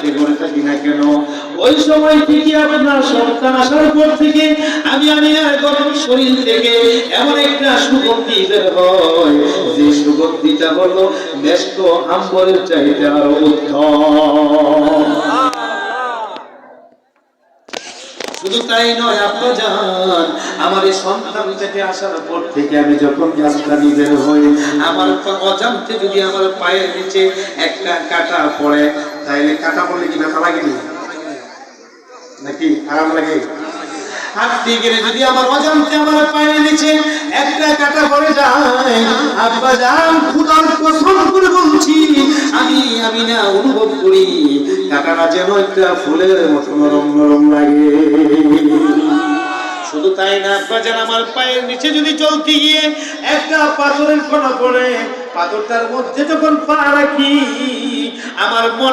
যাকে করে থাকি না কেন, ওই সময় থেকে আপনার সন্তান আসার পর থেকে আমি আর গরম শরীর থেকে এমন একটা সুগন্ধি বের হয়, যে সুগন্ধিটা হলো মেশক আম্বরের চাইতে আরো উত্তম। শুধু তাই নয় আব্বাজান, আমার এই সন্তানটাকে আসার পর থেকে আমি যখন রাস্তা বের হই, আমার অজান্তে যদি আমার পায়ের নিচে একটা কাঁটা পড়ে, তাইলে কাঁটা পড়লে কি ব্যথা লাগে নাকি আরাম লাগে? হাঁটতে গেলে যদি আমার অজান্তে আমার পায়ের নিচে একটা কাঁটা পড়ে যায়, আব্বাজান খোদার কসম করে বলছি, আমি না অনুভব করি কাঁটাটা যেন একটা ফুলের মতো নরম নরম লাগে। শুধু তাই না আব্বাজান, আমার পায়ের নিচে যদি চলতে গিয়ে একটা পাথরের কণা পড়ে, পাথরটার মধ্যে যখন পা রাখি, আমার মনে